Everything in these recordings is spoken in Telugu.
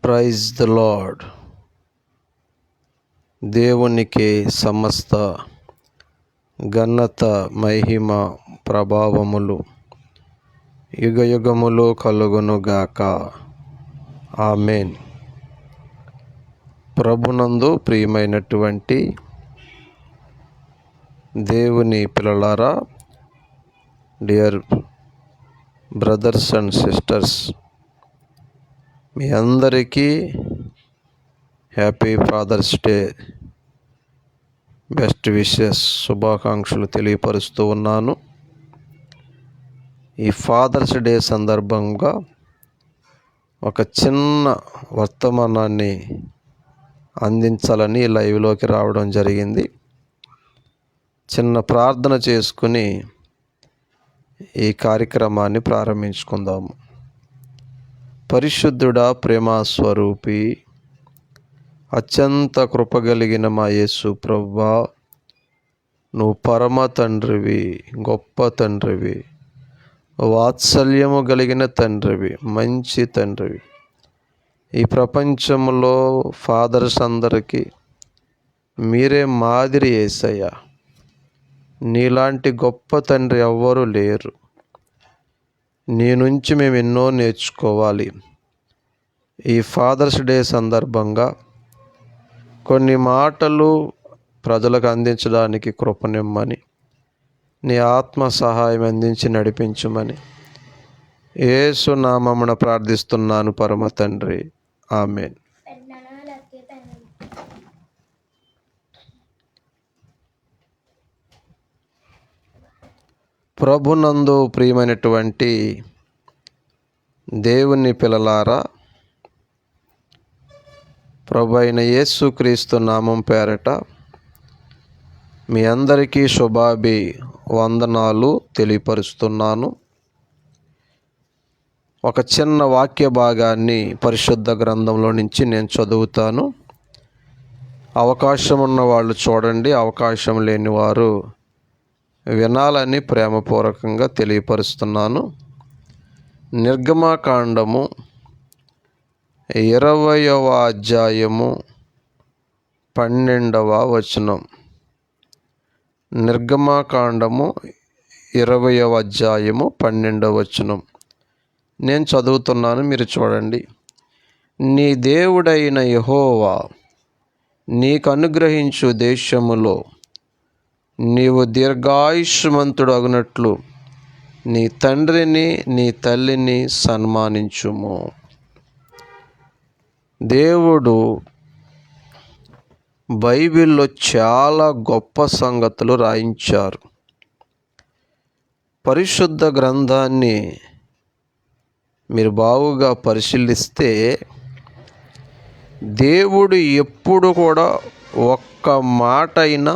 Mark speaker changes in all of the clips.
Speaker 1: Praise the lord. దేవునికి సమస్త ఘనత, మహిమ, ప్రభావములు యుగయుగములు కలుగునుగాక. ఆమేన్. ప్రభునందు ప్రియమైనటువంటి దేవుని పిల్లలారా, డియర్ బ్రదర్స్ అండ్ సిస్టర్స్, మీ అందరికీ happy father's day best wishes, శుభాకాంక్షలు తెలియపరుస్తూ ఉన్నాను. ఈ ఫాదర్స్ డే సందర్భంగా ఒక చిన్న వర్తమానాన్ని అందించాలని లైవ్లోకి రావడం జరిగింది. చిన్న ప్రార్థన చేసుకుని ఈ కార్యక్రమాన్ని ప్రారంభించుకుందాము. పరిశుద్ధుడా, ప్రేమస్వరూపి, అత్యంత కృపగలిగిన మా యేసు ప్రభువా, నువ్వు పరమ తండ్రివి, గొప్ప తండ్రివి, వాత్సల్యము కలిగిన తండ్రివి, మంచి తండ్రివి. ఈ ప్రపంచంలో ఫాదర్స్ అందరికీ మీరే మాదిరి యేసయ్యా. నీలాంటి గొప్ప తండ్రి ఎవ్వరూ లేరు. నీ నుంచి మేము ఎన్నో నేర్చుకోవాలి. ఈ ఫాదర్స్ డే సందర్భంగా కొన్ని మాటలు ప్రజలకు అందించడానికి కృపనిమ్మని, నీ ఆత్మ సహాయం అందించి నడిపించుమని యేసు నామమున ప్రార్థిస్తున్నాను పరమ తండ్రి. ఆమేన్. ప్రభునందు ప్రియమైనటువంటి దేవుని పిల్లలారా, ప్రభు అయిన యేసుక్రీస్తు నామం పేరట మీ అందరికీ వందనాలు తెలియపరుస్తున్నాను. ఒక చిన్న వాక్య భాగాన్ని పరిశుద్ధ గ్రంథంలో నుంచి నేను చదువుతాను. అవకాశం ఉన్న వాళ్ళు చూడండి, అవకాశం లేని వారు వినాలని ప్రేమపూర్వకంగా తెలియపరుస్తున్నాను. నిర్గమకాండము 20వ అధ్యాయము 12వ వచనం. నిర్గమకాండము 20వ అధ్యాయము 12వ వచనం నేను చదువుతున్నాను, మీరు చూడండి. నీ దేవుడైన యెహోవా నీకు అనుగ్రహించు దేశములో నీవు దీర్ఘాయుష్మంతుడు అగునట్లు నీ తండ్రిని నీ తల్లిని సన్మానించుము. దేవుడు బైబిల్లో చాలా గొప్ప సంగతులు రాయించారు. పరిశుద్ధ గ్రంథాన్ని మీరు బాగుగా పరిశీలిస్తే దేవుడు ఎప్పుడు కూడా ఒక్క మాట అయినా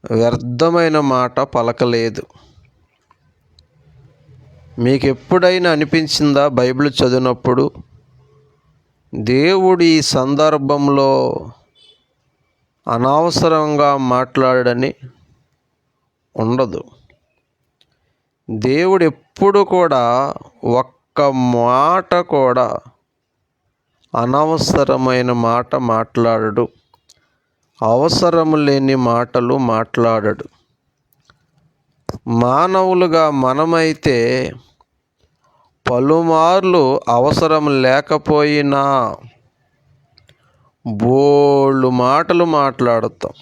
Speaker 1: వ్యర్థమైన మాట పలకలేదు. మీకు ఎప్పుడైనా అనిపించిందా బైబిల్ చదివినప్పుడు దేవుడు ఈ సందర్భంలో అనవసరంగా మాట్లాడని? ఉండదు. దేవుడు ఎప్పుడు కూడా ఒక్క మాట కూడా అనవసరమైన మాట మాట్లాడడు, అవసరం లేని మాటలు మాట్లాడడు. మానవులుగా మనమైతే పలుమార్లు అవసరం లేకపోయినా బోళ్ళు మాటలు మాట్లాడతాం.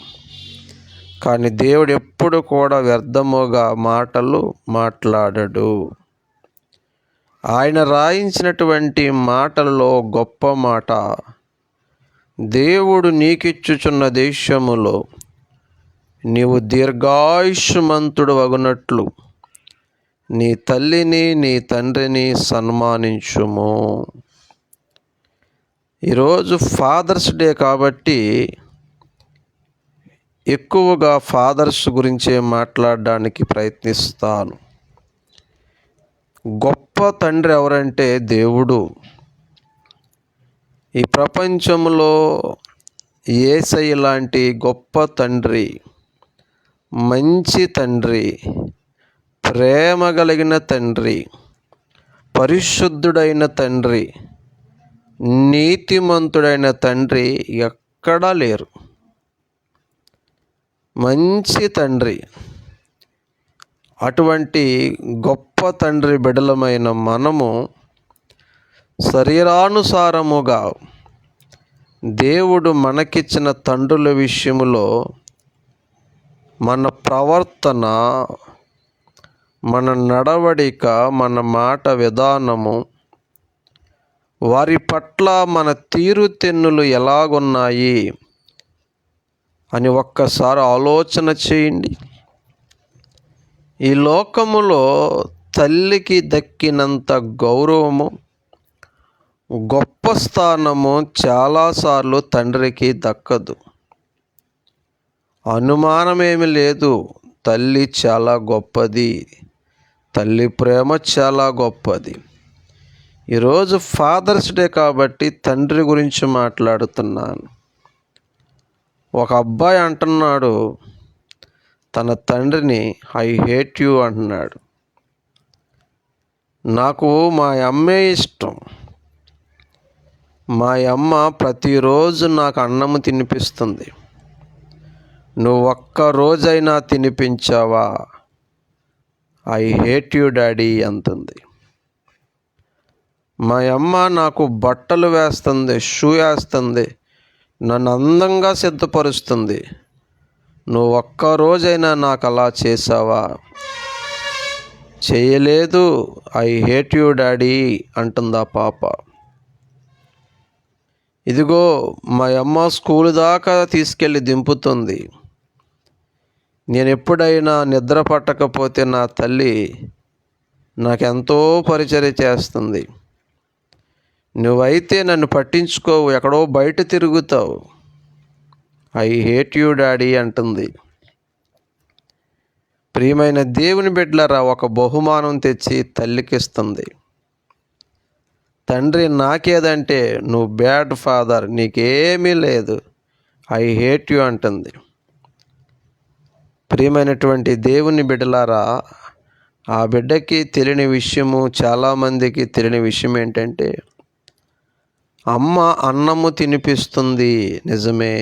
Speaker 1: కానీ దేవుడు ఎప్పుడు కూడా వ్యర్థముగా మాటలు మాట్లాడడు. ఆయన రాయించినటువంటి మాటలలో గొప్ప మాట, దేవుడు నీకిచ్చుచున్న దేశములో నీవు దీర్ఘాయుష్మంతుడు అగునట్లు నీ తల్లిని నీ తండ్రిని సన్మానించుము. ఈరోజు ఫాదర్స్ డే కాబట్టి ఎక్కువగా ఫాదర్స్ గురించే మాట్లాడడానికి ప్రయత్నిస్తాను. గొప్ప తండ్రి ఎవరంటే దేవుడు. ఈ ప్రపంచంలో యేసయ్య లాంటి గొప్ప తండ్రి, మంచి తండ్రి, ప్రేమ కలిగిన తండ్రి, పరిశుద్ధుడైన తండ్రి నీతిమంతుడైన తండ్రి ఎక్కడా లేరు. మంచి తండ్రి, అటువంటి గొప్ప తండ్రి బిడ్డలమైన మనము శరీరానుసారముగా దేవుడు మనకిచ్చిన తండ్రుల విషయములో మన ప్రవర్తన, మన నడవడిక, మన మాట విధానము, వారి పట్ల మన తీరుతెన్నులు ఎలాగున్నాయి అని ఒక్కసారి ఆలోచన చేయండి. ఈ లోకములో తల్లికి దక్కినంత గౌరవము, గొప్ప స్థానము చాలాసార్లు తండ్రికి దక్కదు. అనుమానమేమి లేదు, తల్లి చాలా గొప్పది, తల్లి ప్రేమ చాలా గొప్పది. ఈరోజు ఫాదర్స్ డే కాబట్టి తండ్రి గురించి మాట్లాడుతున్నాను. ఒక అబ్బాయి అంటున్నాడు తన తండ్రిని, ఐ హేట్ యూ అంటున్నాడు. నాకు మా అమ్మే ఇష్టం. మా అమ్మ ప్రతిరోజు నాకు అన్నము తినిపిస్తుంది. నువ్వు ఒక్కరోజైనా తినిపించావా? ఐ హేట్ యూ డాడీ అంటుంది. మా అమ్మ నాకు బట్టలు వేస్తుంది, షూ వేస్తుంది, నన్ను అందంగా సిద్ధపరుస్తుంది. నువ్వు ఒక్కరోజైనా నాకు అలా చేసావా? చేయలేదు. ఐ హేట్ యూ డాడీ అంటుందా పాప. ఇదిగో మా అమ్మ స్కూల్ దాకా తీసుకెళ్ళి దింపుతుంది. నేను ఎప్పుడైనా నిద్ర పట్టకపోతే నా తల్లి నాకెంతో పరిచర్య చేస్తుంది. నువ్వైతే నన్ను పట్టించుకోవు, ఎక్కడో బయట తిరుగుతావు. ఐ హేట్ యూ డాడీ అంటుంది. ప్రియమైన దేవుని బిడ్డలారా, ఒక బహుమానం తెచ్చి తల్లికిస్తుంది. తండ్రి నాకేదంటే, నువ్వు బ్యాడ్ ఫాదర్, నీకేమీ లేదు, ఐ హేట్ యూ అంటుంది. ప్రియమైనటువంటి దేవుని బిడ్డలారా, ఆ బిడ్డకి తెలియని విషయము, చాలామందికి తెలియని విషయం ఏంటంటే, అమ్మ అన్నము తినిపిస్తుంది నిజమే,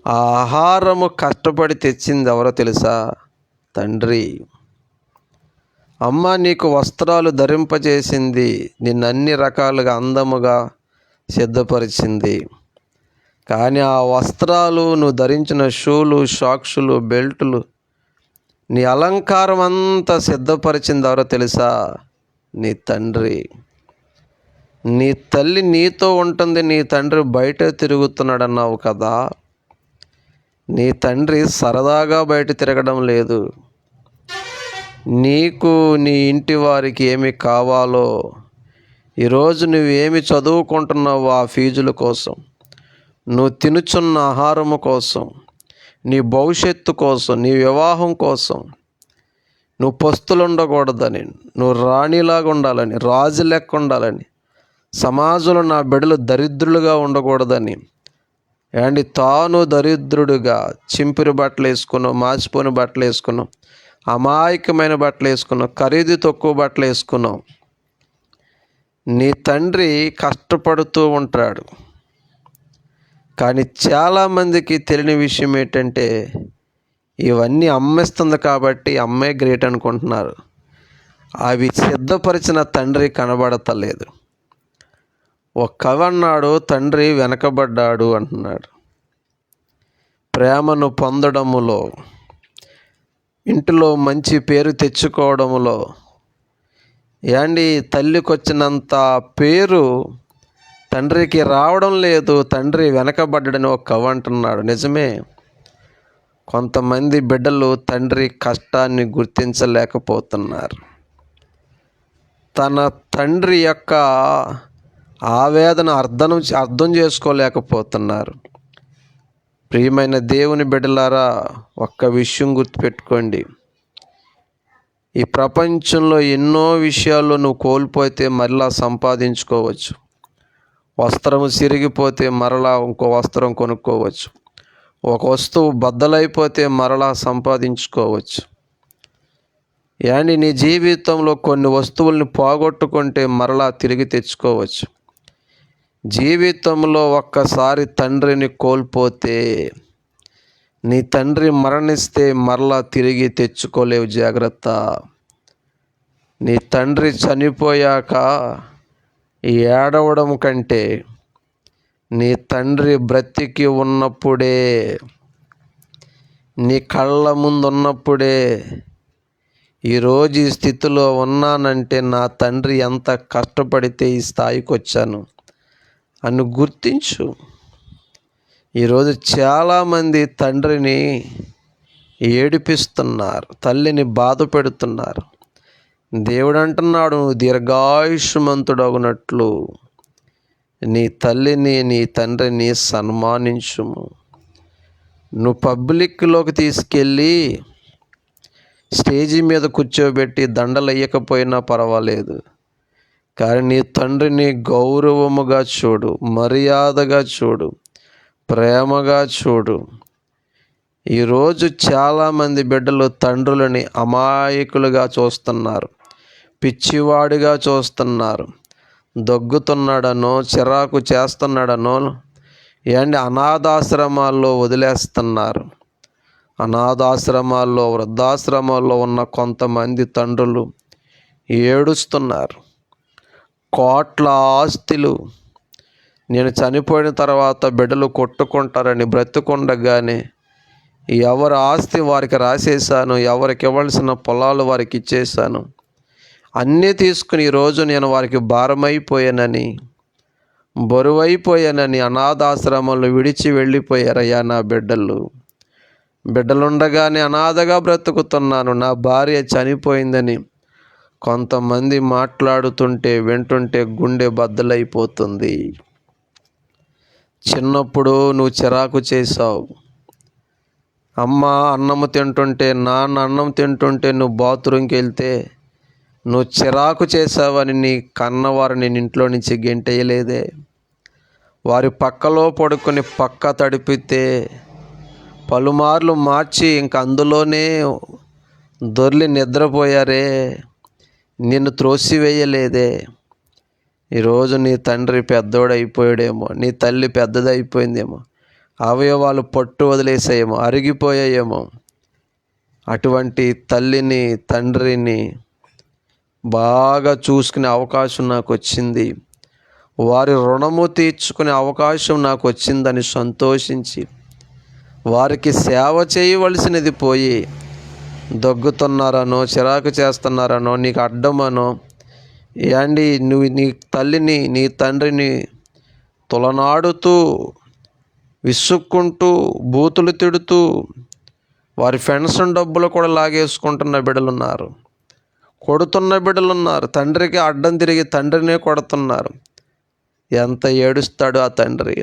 Speaker 1: ఆ ఆహారము కష్టపడి తెచ్చింది ఎవరో తెలుసా? తండ్రి. అమ్మ నీకు వస్త్రాలు ధరింపజేసింది, నిన్ను అన్ని రకాలుగా అందముగా సిద్ధపరిచింది. కానీ ఆ వస్త్రాలు, నువ్వు ధరించిన షూలు, సాక్సులు, బెల్టులు, నీ అలంకారం అంతా సిద్ధపరిచింది ఎవరో తెలుసా? నీ తండ్రి. నీ తల్లి నీతో ఉంటుంది, నీ తండ్రి బయట తిరుగుతున్నాడు అన్నావు కదా. నీ తండ్రి సరదాగా బయట తిరగడం లేదు. నీకు, నీ ఇంటి వారికి ఏమి కావాలో, ఈరోజు నువ్వేమి చదువుకుంటున్నావు ఆ ఫీజుల కోసం, నువ్వు తినుచున్న ఆహారము కోసం, నీ భవిష్యత్తు కోసం, నీ వివాహం కోసం, నువ్వు పస్తులు ఉండకూడదని, నువ్వు రాణిలాగా ఉండాలని, రాజు లెక్క ఉండాలని, సమాజంలో నా బిడ్డలు దరిద్రులుగా ఉండకూడదని, అండ్ తాను దరిద్రుడుగా చింపిరి బట్టలు వేసుకున్నావు, మాసిపోయిన బట్టలు వేసుకున్నావు, అమాయకమైన బట్టలు వేసుకున్నావు, ఖరీదు తక్కువ బట్టలు వేసుకున్నావు. నీ తండ్రి కష్టపడుతూ ఉంటాడు. కానీ చాలామందికి తెలియని విషయం ఏంటంటే, ఇవన్నీ అమ్మేస్తుంది కాబట్టి అమ్మే గ్రేట్ అనుకుంటున్నారు. అవి సిద్ధపరిచిన తండ్రి కనబడతలేదు. ఒక కవి అన్నాడు, తండ్రి వెనకబడ్డాడు అంటున్నాడు. ప్రేమను పొందడములో, ఇంటిలో మంచి పేరు తెచ్చుకోవడములో, తల్లికి వచ్చినంత పేరు తండ్రికి రావడం లేదు. తండ్రి వెనకబడ్డాడని ఒక కవి అంటున్నాడు. నిజమే. కొంతమంది బిడ్డలు తండ్రి కష్టాన్ని గుర్తించలేకపోతున్నారు. తన తండ్రి యొక్క ఆవేదన అర్థం చేసుకోలేకపోతున్నారు. ప్రియమైన దేవుని బిడ్డలారా, ఒక్క విషయం గుర్తుపెట్టుకోండి. ఈ ప్రపంచంలో ఎన్నో విషయాల్లో నువ్వు కోల్పోతే మరలా సంపాదించుకోవచ్చు. వస్త్రము చిరిగిపోతే మరలా ఇంకో వస్త్రం కొనుక్కోవచ్చు. ఒక వస్తువు బద్దలైపోతే మరలా సంపాదించుకోవచ్చు. నీ జీవితంలో కొన్ని వస్తువుల్ని పోగొట్టుకుంటే మరలా తిరిగి తెచ్చుకోవచ్చు. జీవితంలో ఒక్కసారి తండ్రిని కోల్పోతే, నీ తండ్రి మరణిస్తే మరలా తిరిగి తెచ్చుకోలేవు. జాగ్రత్త. నీ తండ్రి చనిపోయాక ఏడవడం కంటే నీ తండ్రి బ్రతికి ఉన్నప్పుడే, నీ కళ్ళ ముందున్నప్పుడే, ఈరోజు ఈ స్థితిలో ఉన్నానంటే నా తండ్రి ఎంత కష్టపడితే ఈ స్థాయికి వచ్చాను అని గుర్తించు. ఈరోజు చాలామంది తండ్రిని ఏడిపిస్తున్నారు, తల్లిని బాధ పెడుతున్నారు. దేవుడు అంటున్నాడు, నువ్వు దీర్ఘాయుష్మంతుడగునట్లు నీ తల్లిని నీ తండ్రిని సన్మానించుము. నువ్వు పబ్లిక్లోకి తీసుకెళ్ళి స్టేజీ మీద కూర్చోబెట్టి దండలు వేయకపోయినా పర్వాలేదు, కానీ నీ తండ్రిని గౌరవముగా చూడు, మర్యాదగా చూడు, ప్రేమగా చూడు. ఈరోజు చాలామంది బిడ్డలు తండ్రులని అమాయకులుగా చూస్తున్నారు, పిచ్చివాడిగా చూస్తున్నారు. దగ్గుతున్నాడనో, చిరాకు చేస్తున్నాడనో అనాథాశ్రమాల్లో వదిలేస్తున్నారు. అనాథాశ్రమాల్లో, వృద్ధాశ్రమాల్లో ఉన్న కొంతమంది తండ్రులు ఏడుస్తున్నారు. కోట్ల ఆస్తులు నేను చనిపోయిన తర్వాత బిడ్డలు కొట్టుకుంటారని బ్రతుకుండగానే ఎవరి ఆస్తి వారికి రాసేసాను, ఎవరికి ఇవ్వాల్సిన పొలాలు వారికి ఇచ్చేసాను, అన్నీ తీసుకుని ఈరోజు నేను వారికి భారమైపోయానని, బరువైపోయానని అనాథాశ్రమంలో విడిచి వెళ్ళిపోయారయ్యా నా బిడ్డలు. బిడ్డలుండగానే అనాథగా బ్రతుకుతున్నాను, నా భార్య చనిపోయిందని కొంతమంది మాట్లాడుతుంటే వింటుంటే గుండె బద్దలైపోతుంది. చిన్నప్పుడు నువ్వు చిరాకు చేసావు. అమ్మ అన్నం తింటుంటే, నాన్న అన్నం తింటుంటే నువ్వు బాత్రూమ్కి వెళ్తే నువ్వు చిరాకు చేసావని నీ కన్నవారిని ఇంట్లో నుంచి గెంటేయలేదే. వారి పక్కలో పడుకొని పక్క తడిపితే పలుమార్లు మార్చి ఇంక అందులోనే దొర్లి నిద్రపోయారే, నిన్ను త్రోసివేయలేదే. ఈరోజు నీ తండ్రి పెద్దోడైపోయాడేమో, నీ తల్లి పెద్దదైపోయిందేమో, అవయవాలు పట్టు వదిలేసాయేమో, అరిగిపోయాయేమో. అటువంటి తల్లిని తండ్రిని బాగా చూసుకునే అవకాశం నాకు వచ్చింది, వారి రుణము తీర్చుకునే అవకాశం నాకు వచ్చిందని సంతోషించి వారికి సేవ చేయవలసినది పోయి దగ్గుతున్నారనో, చిరాకు చేస్తున్నారనో, నీకు అడ్డమనో, నువ్వు నీ తల్లిని నీ తండ్రిని తులనాడుతూ, విసుక్కుంటూ, బూతులు తిడుతూ, వారి పెన్షన్ డబ్బులు కూడా లాగేసుకుంటున్న బిడ్డలున్నారు, కొడుతున్న బిడ్డలున్నారు. తండ్రికి అడ్డం తిరిగి తండ్రినే కొడుతున్నారు. ఎంత ఏడుస్తాడు ఆ తండ్రి.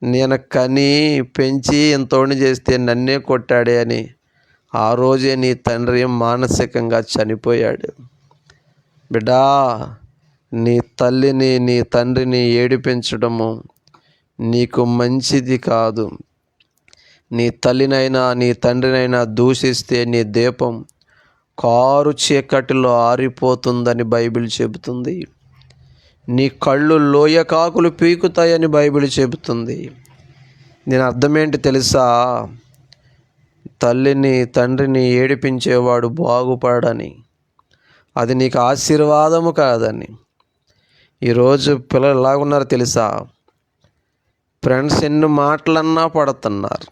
Speaker 1: నేను కని పెంచి ఇంతోని చేస్తే నన్నే కొట్టాడే అని ఆ రోజే నీ తండ్రి మానసికంగా చనిపోయాడు. బిడ్డా, నీ తల్లిని నీ తండ్రిని ఏడిపించడము నీకు మంచిది కాదు. నీ తల్లినైనా నీ తండ్రినైనా దూషిస్తే నీ దీపం కారు చీకటిలో ఆరిపోతుందని బైబిల్ చెబుతుంది. నీ కళ్ళు లోయ కాకులు పీకుతాయని బైబిల్ చెబుతుంది. నేను అర్థమేంటి తెలుసా? తల్లిని తండ్రిని ఏడిపించేవాడు బాగుపడని, అది నీకు ఆశీర్వాదము కాదని. ఈరోజు పిల్లలు ఎలాగున్నారో తెలుసా? ఫ్రెండ్స్ ఎన్ని మాటలన్నా పడుతున్నారు,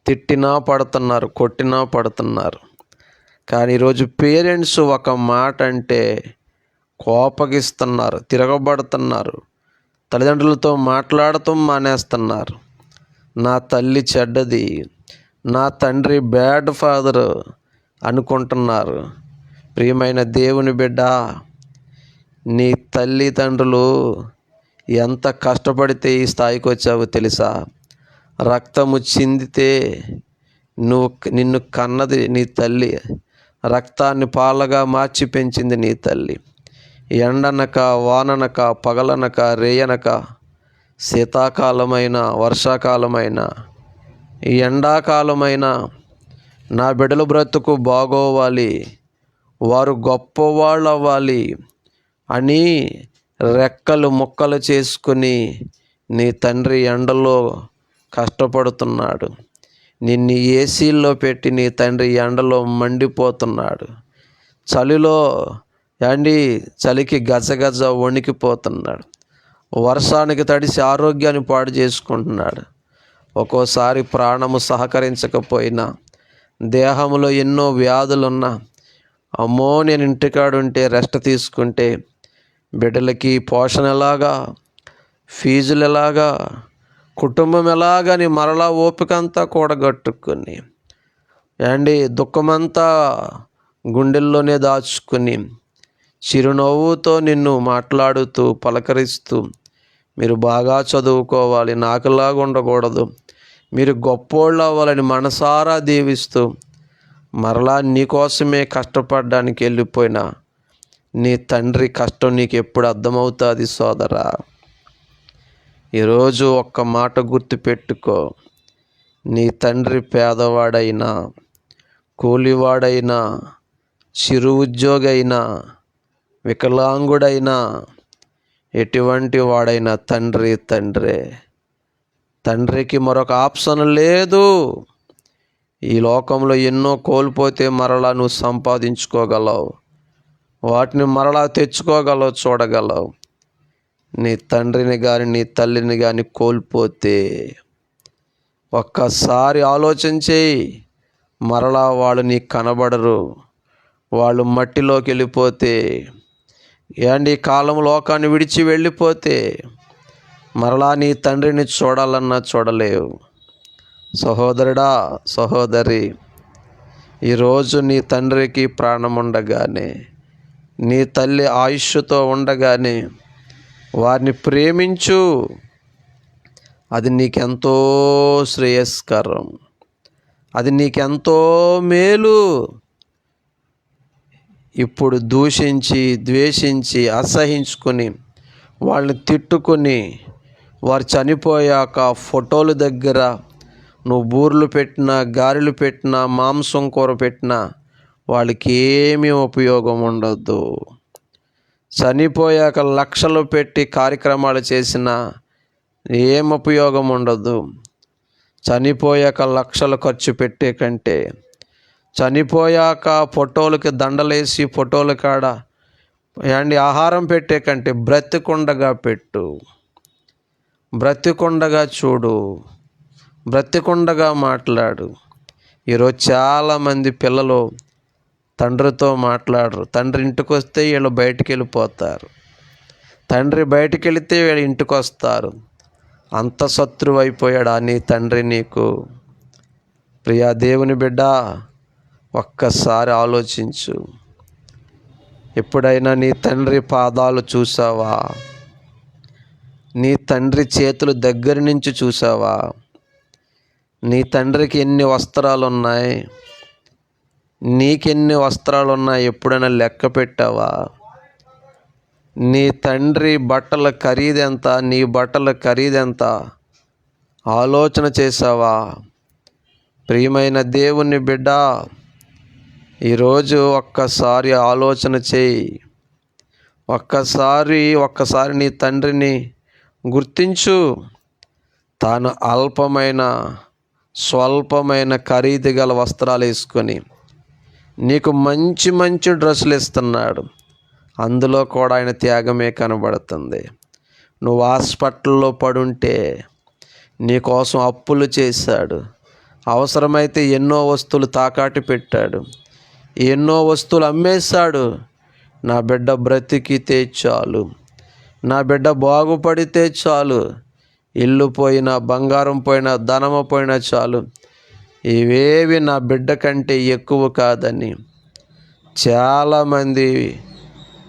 Speaker 1: తిట్టినా పడుతున్నారు, కొట్టినా పడుతున్నారు. కానీ ఈరోజు పేరెంట్స్ ఒక మాట అంటే కోపగిస్తున్నారు, తిరగబడుతున్నారు, తల్లిదండ్రులతో మాట్లాడటం మానేస్తున్నారు. నా తల్లి చెడ్డది, నా తండ్రి బ్యాడ్ ఫాదర్ అనుకుంటున్నారు. ప్రియమైన దేవుని బిడ్డ, నీ తల్లిదండ్రులు ఎంత కష్టపడితే ఈ స్థాయికి వచ్చావో తెలుసా? రక్తము చిందితే నిన్ను కన్నది నీ తల్లి, రక్తాన్ని పాలగా మార్చి పెంచింది నీ తల్లి. ఎండనక వాననక పగలనక రేయనక, శీతాకాలమైన వర్షాకాలమైన ఈ ఎండాకాలమైన నా బిడ్డల బ్రతుకు బాగోవాలి, వారు గొప్పవాళ్ళు అవ్వాలి అని రెక్కలు ముక్కలు చేసుకుని నీ తండ్రి ఎండలో కష్టపడుతున్నాడు. నిన్ను ఏసీల్లో పెట్టి నీ తండ్రి ఎండలో మండిపోతున్నాడు. చలిలో చలికి గజగజ వణికిపోతున్నాడు. వర్షానికి తడిసి ఆరోగ్యాన్ని పాడు చేసుకుంటున్నాడు. ఒక్కోసారి ప్రాణము సహకరించకపోయినా, దేహంలో ఎన్నో వ్యాధులున్నా, అమ్మో నేను ఇంటికాడుంటే రెస్ట్ తీసుకుంటే బిడ్డలకి పోషణ ఎలాగా, ఫీజులు ఎలాగా, కుటుంబం ఎలాగని మరలా ఓపిక అంతా కూడగట్టుకుని దుఃఖమంతా గుండెల్లోనే దాచుకుని చిరునవ్వుతో నిన్ను మాట్లాడుతూ పలకరిస్తూ, మీరు బాగా చదువుకోవాలి, నాకులాగా ఉండకూడదు, మీరు గొప్పోళ్ళు అవ్వాలని మనసారా దీవిస్తూ మరలా నీకోసమే కష్టపడడానికి వెళ్ళిపోయినా నీ తండ్రి కష్టం నీకు ఎప్పుడు అర్థమవుతుంది సోదరా. ఈరోజు ఒక్క మాట గుర్తుపెట్టుకో, నీ తండ్రి పేదవాడైనా, కూలివాడైనా, చిరు ఉద్యోగి అయినా, వికలాంగుడైనా, ఎటువంటి వాడైనా తండ్రే. తండ్రికి మరొక ఆప్షన్ లేదు. ఈ లోకంలో ఎన్నో కోల్పోతే మరలా నువ్వు సంపాదించుకోగలవు, వాటిని మరలా తెచ్చుకోగలవు, చూడగలవు. నీ తండ్రిని కానీ నీ తల్లిని కానీ కోల్పోతే ఒక్కసారి ఆలోచన చేయి, మరలా వాళ్ళు నీకు కనబడరు. వాళ్ళు మట్టిలోకి వెళ్ళిపోతే ఈ కాలం లోకాన్ని విడిచి వెళ్ళిపోతే మరలా నీ తండ్రిని చూడాలన్నా చూడలేవు. సహోదరుడా, సహోదరి, ఈరోజు నీ తండ్రికి ప్రాణం ఉండగానే, నీ తల్లి ఆయుష్తో ఉండగానే వారిని ప్రేమించు. అది నీకెంతో శ్రేయస్కరం, అది నీకెంతో మేలు. ఇప్పుడు దూషించి, ద్వేషించి, అసహించుకొని, వాళ్ళని తిట్టుకొని, వారు చనిపోయాక ఫోటోల దగ్గర నువ్వు బూర్లు పెట్టినా, గారెలు పెట్టినా, మాంసం కూర పెట్టినా వాళ్ళకి ఏమీ ఉపయోగం ఉండదు. చనిపోయాక లక్షలు పెట్టి కార్యక్రమాలు చేసినా ఏం ఉపయోగం ఉండదు. చనిపోయాక లక్షలు ఖర్చు పెట్టే కంటే చనిపోయాక ఫోటోలకి దండలేసి ఫోటోల కాడ ఆహారం పెట్టే కంటే బ్రతికుండగా పెట్టు, బ్రతికుండగా చూడు, బ్రతికుండగా మాట్లాడు. ఈరోజు చాలామంది పిల్లలు తండ్రితో మాట్లాడరు. తండ్రి ఇంటికి వస్తే వీళ్ళు బయటికి వెళ్ళిపోతారు, తండ్రి బయటికి వెళితే వీళ్ళు ఇంటికి వస్తారు. అంత శత్రువు అయిపోయాడు నీ తండ్రి నీకు. ప్రియా దేవుని బిడ్డ, ఒక్కసారి ఆలోచించు. ఎప్పుడైనా నీ తండ్రి పాదాలు చూసావా? నీ తండ్రి చేతులు దగ్గర నుంచి చూసావా? నీ తండ్రికి ఎన్ని వస్త్రాలు ఉన్నాయి, నీకెన్ని వస్త్రాలు ఉన్నాయి ఎప్పుడైనా లెక్క పెట్టావా? నీ తండ్రి బట్టల ఖరీదెంత, నీ బట్టల ఖరీదెంత ఆలోచన చేసావా? ప్రియమైన దేవుని బిడ్డ, ఈరోజు ఒక్కసారి ఆలోచన చేయి. ఒక్కసారి నీ తండ్రిని గుర్తించు. తాను అల్పమైన, స్వల్పమైన ఖరీదు గల వస్త్రాలు వేసుకొని నీకు మంచి మంచి డ్రెస్సులు ఇస్తున్నాడు. అందులో కూడా ఆయన త్యాగమే కనబడుతుంది. నువ్వు హాస్పిటల్లో పడుంటే నీకోసం అప్పులు చేశాడు. అవసరమైతే ఎన్నో వస్తువులు తాకట్టు పెట్టాడు, ఎన్నో వస్తువులు అమ్మేశాడు. నా బిడ్డ బ్రతికితే చాలు, నా బిడ్డ బాగుపడితే చాలు, ఇల్లు పోయినా, బంగారం పోయినా, ధనము పోయినా చాలు, ఇవేవి నా బిడ్డ కంటే ఎక్కువ కాదని చాలామంది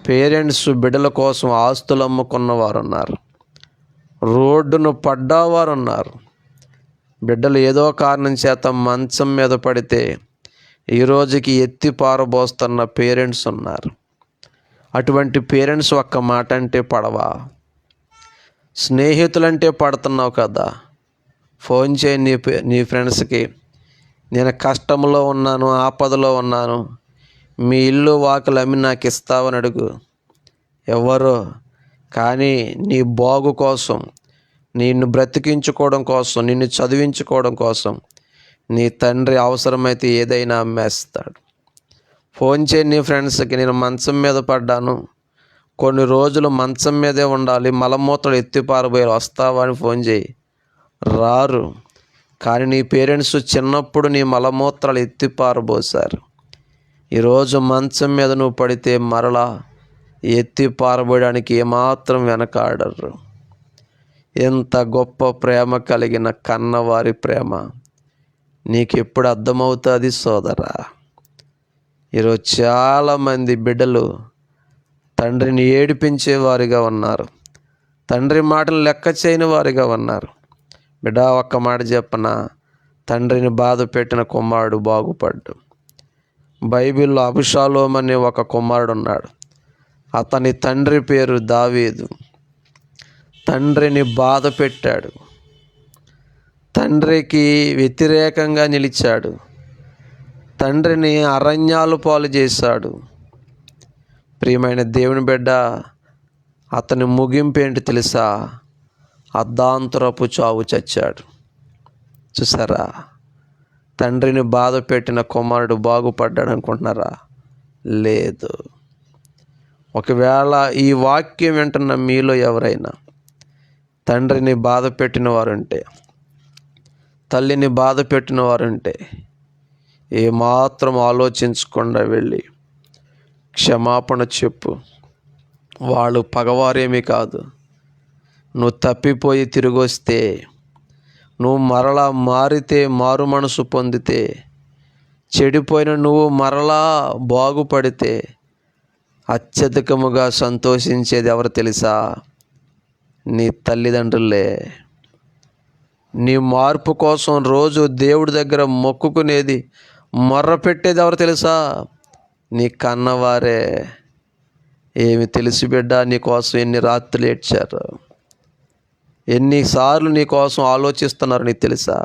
Speaker 1: పేరెంట్స్ బిడ్డల కోసం ఆస్తులు అమ్ముకున్నవారు ఉన్నారు, రోడ్డును పడ్డవారు ఉన్నారు. బిడ్డలు ఏదో కారణం చేత మంచం మీద పడితే ఈరోజుకి ఎత్తి పారబోస్తున్న పేరెంట్స్ ఉన్నారు. అటువంటి పేరెంట్స్ ఒక్క మాట అంటే పడవా? స్నేహితులంటే పడుతున్నావు కదా, ఫోన్ చేయి నీ ఫ్రెండ్స్కి, నేను కష్టంలో ఉన్నాను, ఆపదలో ఉన్నాను, మీ ఇల్లు వాకులు అమ్మి నాకు ఇస్తావని అడుగు. ఎవరు కానీ నీ బాగు కోసం, నిన్ను బ్రతికించుకోవడం కోసం, నిన్ను చదివించుకోవడం కోసం నీ తండ్రి అవసరమైతే ఏదైనా అమ్మేస్తాడు. ఫోన్ చేయి నీ ఫ్రెండ్స్కి, నేను మంచం మీద పడ్డాను, కొన్ని రోజులు మంచం మీదే ఉండాలి, మలమూత్రలు ఎత్తి పారబోయారు, వస్తావా అని ఫోన్ చేయి. రారు. కానీ నీ పేరెంట్స్ చిన్నప్పుడు నీ మలమూత్రాలు ఎత్తి పారబోసారు. ఈరోజు మంచం మీద నువ్వు పడితే మరలా ఎత్తి పారబోయడానికి ఏమాత్రం వెనకాడరు. ఎంత గొప్ప ప్రేమ కలిగిన కన్నవారి ప్రేమ నీకు ఎప్పుడు అర్థమవుతుంది సోదరా? ఈరోజు చాలామంది బిడ్డలు తండ్రిని ఏడిపించేవారిగా ఉన్నారు, తండ్రి మాటలు లెక్క చేయని వారిగా ఉన్నారు. బిడ్డ, ఒక్క మాట చెప్పనా, తండ్రిని బాధ పెట్టిన కుమారుడు బాగుపడ్డు. బైబిల్లో అబుషాలోము అనే ఒక కుమారుడు ఉన్నాడు. అతని తండ్రి పేరు దావీదు. తండ్రిని బాధ పెట్టాడు, తండ్రికి వ్యతిరేకంగా నిలిచాడు, తండ్రిని అరణ్యాలు పాలు చేశాడు. ప్రియమైన దేవుని బిడ్డ, అతని ముగింపు ఏంటి తెలుసా? అర్ధాంతరపు చావు చచ్చాడు. చూసారా? తండ్రిని బాధ పెట్టిన కుమారుడు బాగుపడ్డాడు అనుకుంటున్నారా? లేదు. ఒకవేళ ఈ వాక్యం వింటున్న మీలో ఎవరైనా తండ్రిని బాధ పెట్టిన వారుంటే, తల్లిని బాధ పెట్టిన వారుంటే, ఏమాత్రం ఆలోచించకుండా వెళ్ళి క్షమాపణ చెప్పు. వాళ్ళు పగవారేమీ కాదు. నువ్వు తప్పిపోయి తిరిగి వస్తే, నువ్వు మరలా మారితే, మారు మనసు పొందితే, చెడిపోయిన నువ్వు మరలా బాగుపడితే అత్యధికముగా సంతోషించేది ఎవరు తెలుసా? నీ తల్లిదండ్రులే. నీ మార్పు కోసం రోజు దేవుడి దగ్గర మొక్కుకునేది, మొర్ర పెట్టేది ఎవరు తెలుసా? నీ కన్నవారే. ఏమి తెలుసు బిడ్డ, నీ కోసం ఎన్ని రాత్రులు ఏడ్చారు, ఎన్నిసార్లు నీ కోసం ఆలోచిస్తున్నారు నీకు తెలుసా?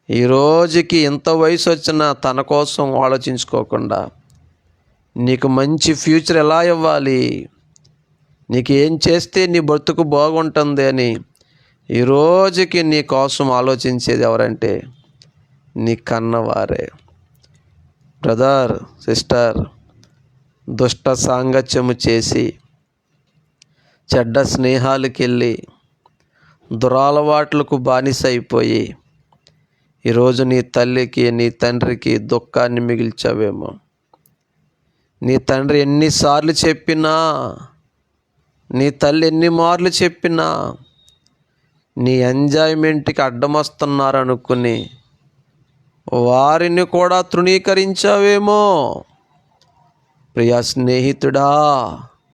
Speaker 1: ఈ రోజుకి ఎంత వయసు వచ్చినా తన కోసం ఆలోచించుకోకుండా నీకు మంచి ఫ్యూచర్ ఎలా ఇవ్వాలి, నీకు ఏం చేస్తే నీ బ్రతుకు బాగుంటుంది అని ఈ రోజుకి నీ కోసం ఆలోచించేది ఎవరంటే నీ కన్నవారే. బ్రదర్, సిస్టర్, దుష్ట సాంగత్యము చేసి, చెడ్డ స్నేహాలకు వెళ్ళి, దురలవాట్లకు బానిస అయిపోయి ఈరోజు నీ తల్లికి, నీ తండ్రికి దుఃఖాన్ని మిగిల్చావేమో. నీ తండ్రి ఎన్నిసార్లు చెప్పినా, నీ తల్లి ఎన్ని మార్లు చెప్పినా నీ ఎంజాయ్మెంట్కి అడ్డం వస్తున్నారనుకుని వారిని కూడా తృణీకరించావేమో. ప్రియా స్నేహితుడా,